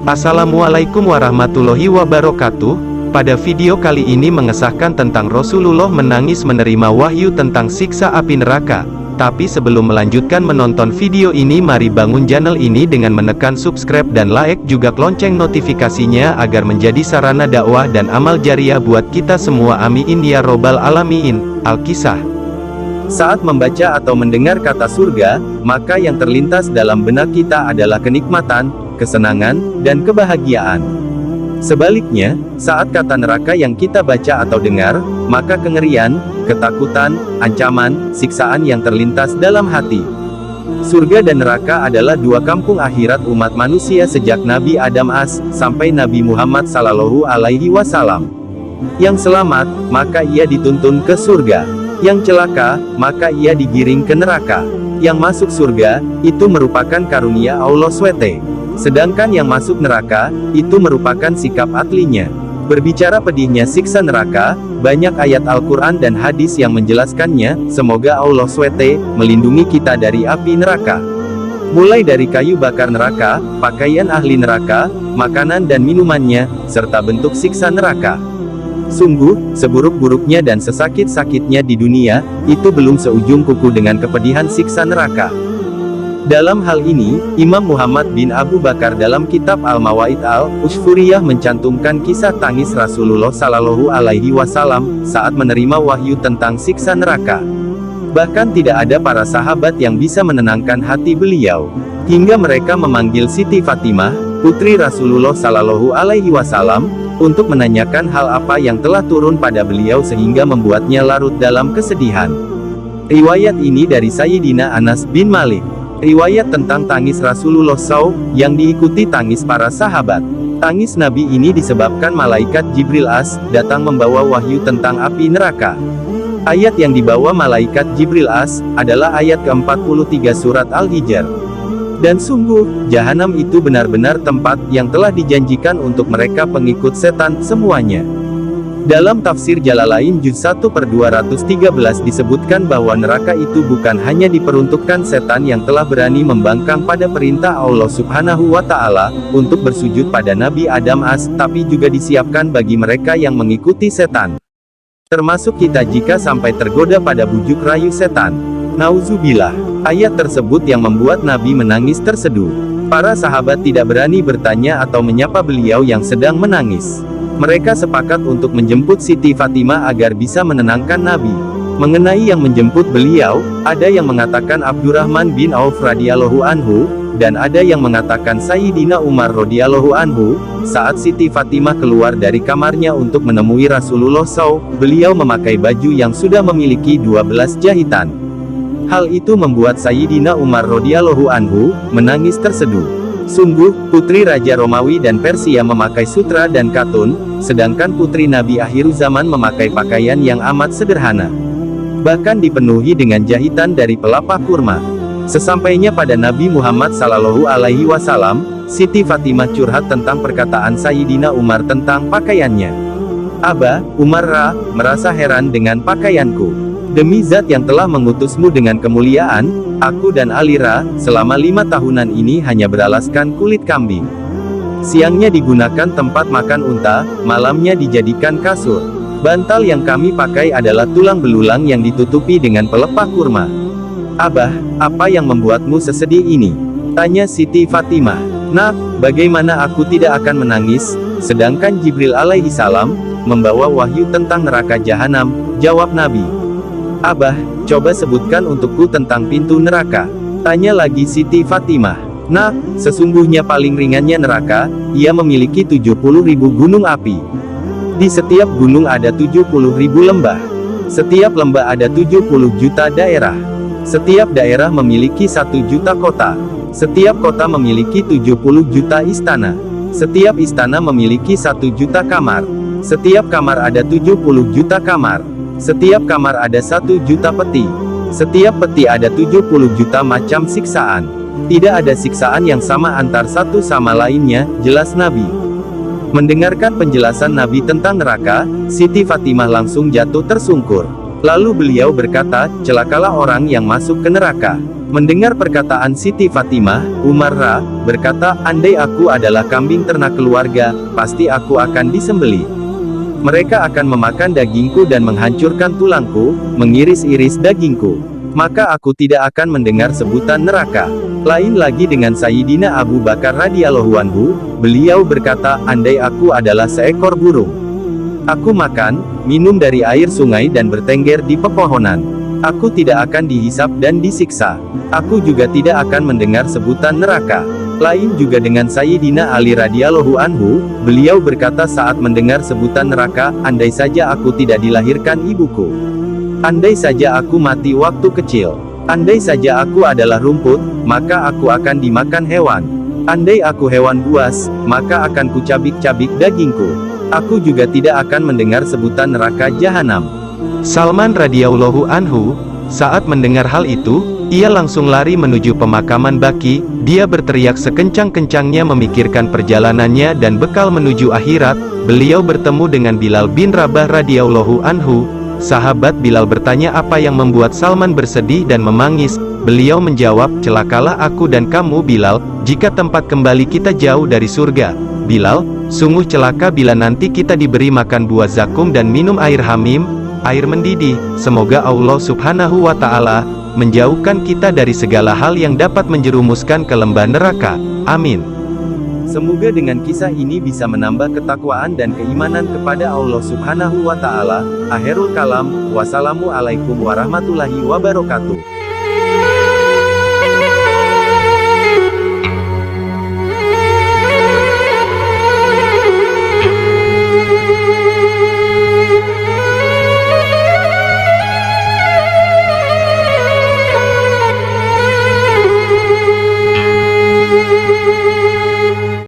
Assalamualaikum warahmatullahi wabarakatuh. Pada video kali ini mengesahkan tentang Rasulullah menangis menerima wahyu tentang siksa api neraka. Tapi sebelum melanjutkan menonton video ini, mari bangun channel ini dengan menekan subscribe dan like juga lonceng notifikasinya agar menjadi sarana dakwah dan amal jariah buat kita semua, amin ya robbal alamin. Al-Kisah. Saat membaca atau mendengar kata surga, maka yang terlintas dalam benak kita adalah kenikmatan, kesenangan, dan kebahagiaan. Sebaliknya, saat kata neraka yang kita baca atau dengar, maka kengerian, ketakutan, ancaman, siksaan yang terlintas dalam hati. Surga dan neraka adalah dua kampung akhirat umat manusia sejak Nabi Adam sampai Nabi Muhammad Sallallahu Alaihi Wasallam. Yang selamat, maka ia dituntun ke surga. Yang celaka, maka ia digiring ke neraka. Yang masuk surga, itu merupakan karunia Allah SWT. Sedangkan yang masuk neraka, itu merupakan sikap aslinya. Berbicara pedihnya siksa neraka, banyak ayat Al-Quran dan hadis yang menjelaskannya. Semoga Allah SWT melindungi kita dari api neraka. Mulai dari kayu bakar neraka, pakaian ahli neraka, makanan dan minumannya, serta bentuk siksa neraka. Sungguh, seburuk-buruknya dan sesakit-sakitnya di dunia, itu belum seujung kuku dengan kepedihan siksa neraka. Dalam hal ini, Imam Muhammad bin Abu Bakar dalam kitab Al-Mawaid Al-Usfuriyah mencantumkan kisah tangis Rasulullah Sallallahu Alaihi Wasallam saat menerima wahyu tentang siksa neraka. Bahkan tidak ada para sahabat yang bisa menenangkan hati beliau, hingga mereka memanggil Siti Fatimah, putri Rasulullah Sallallahu Alaihi Wasallam, untuk menanyakan hal apa yang telah turun pada beliau sehingga membuatnya larut dalam kesedihan. Riwayat ini dari Sayyidina Anas bin Malik. Riwayat tentang tangis Rasulullah SAW, yang diikuti tangis para sahabat. Tangis Nabi ini disebabkan malaikat Jibril datang membawa wahyu tentang api neraka. Ayat yang dibawa malaikat Jibril adalah ayat ke-43 surat Al-Hijr. Dan sungguh, jahanam itu benar-benar tempat yang telah dijanjikan untuk mereka pengikut setan semuanya. Dalam tafsir Jalalain Juz 1/213 disebutkan bahwa neraka itu bukan hanya diperuntukkan setan yang telah berani membangkang pada perintah Allah Subhanahu wa Ta'ala untuk bersujud pada Nabi Adam tapi juga disiapkan bagi mereka yang mengikuti setan. Termasuk kita jika sampai tergoda pada bujuk rayu setan. Nauzubillah. Ayat tersebut yang membuat Nabi menangis terseduh. Para sahabat tidak berani bertanya atau menyapa beliau yang sedang menangis. Mereka sepakat untuk menjemput Siti Fatimah agar bisa menenangkan Nabi. Mengenai yang menjemput beliau, ada yang mengatakan Abdurrahman bin Auf radhiyallahu anhu, dan ada yang mengatakan Sayyidina Umar radhiyallahu anhu. Saat Siti Fatimah keluar dari kamarnya untuk menemui Rasulullah SAW, beliau memakai baju yang sudah memiliki 12 jahitan. Hal itu membuat Sayyidina Umar radhiyallahu anhu menangis terseduh. Sungguh, putri Raja Romawi dan Persia memakai sutra dan katun, sedangkan putri Nabi akhir zaman memakai pakaian yang amat sederhana. Bahkan dipenuhi dengan jahitan dari pelepah kurma. Sesampainya pada Nabi Muhammad Sallallahu Alaihi Wasallam, Siti Fatimah curhat tentang perkataan Sayyidina Umar tentang pakaiannya. Abah, Umar merasa heran dengan pakaianku. Demi zat yang telah mengutusmu dengan kemuliaan, aku dan Alira, selama 5 tahunan ini hanya beralaskan kulit kambing. Siangnya digunakan tempat makan unta, malamnya dijadikan kasur. Bantal yang kami pakai adalah tulang belulang yang ditutupi dengan pelepah kurma. Abah, apa yang membuatmu sesedih ini? Tanya Siti Fatimah. Nak, bagaimana aku tidak akan menangis, sedangkan Jibril alaihi salam membawa wahyu tentang neraka jahanam, jawab Nabi. Abah, coba sebutkan untukku tentang pintu neraka. Tanya lagi Siti Fatimah. Nak, sesungguhnya paling ringannya neraka, ia memiliki 70.000 gunung api. Di setiap gunung ada 70.000 lembah. Setiap lembah ada 70 juta daerah. Setiap daerah memiliki 1 juta kota. Setiap kota memiliki 70 juta istana. Setiap istana memiliki 1 juta kamar. Setiap kamar ada 70 juta kamar. Setiap kamar ada 1 juta peti. Setiap peti ada 70 juta macam siksaan. Tidak ada siksaan yang sama antar satu sama lainnya, jelas Nabi. Mendengarkan penjelasan Nabi tentang neraka, Siti Fatimah langsung jatuh tersungkur. Lalu beliau berkata, celakalah orang yang masuk ke neraka. Mendengar perkataan Siti Fatimah, Umar berkata, andai aku adalah kambing ternak keluarga, pasti aku akan disembelih. Mereka akan memakan dagingku dan menghancurkan tulangku, mengiris-iris dagingku. Maka aku tidak akan mendengar sebutan neraka. Lain lagi dengan Sayyidina Abu Bakar radhiyallahu anhu, beliau berkata, andai aku adalah seekor burung. Aku makan, minum dari air sungai dan bertengger di pepohonan. Aku tidak akan dihisap dan disiksa. Aku juga tidak akan mendengar sebutan neraka. Lain juga dengan Sayyidina Ali radhiyallahu anhu, beliau berkata saat mendengar sebutan neraka, andai saja aku tidak dilahirkan ibuku. Andai saja aku mati waktu kecil. Andai saja aku adalah rumput, maka aku akan dimakan hewan. Andai aku hewan buas, maka akan kucabik-cabik dagingku. Aku juga tidak akan mendengar sebutan neraka jahanam. Salman radhiyallahu anhu, saat mendengar hal itu, ia langsung lari menuju pemakaman Baqi. Dia berteriak sekencang-kencangnya memikirkan perjalanannya dan bekal menuju akhirat. Beliau bertemu dengan Bilal bin Rabah radhiyallahu anhu. Sahabat Bilal bertanya apa yang membuat Salman bersedih dan memangis. Beliau menjawab, celakalah aku dan kamu Bilal, jika tempat kembali kita jauh dari surga. Bilal, sungguh celaka bila nanti kita diberi makan buah zakum dan minum air hamim, air mendidih. Semoga Allah subhanahu wa ta'ala menjauhkan kita dari segala hal yang dapat menjerumuskan ke lembah neraka. Amin. Semoga dengan kisah ini bisa menambah ketakwaan dan keimanan kepada Allah subhanahu wa ta'ala. Akhirul kalam, wassalamualaikum warahmatullahi wabarakatuh.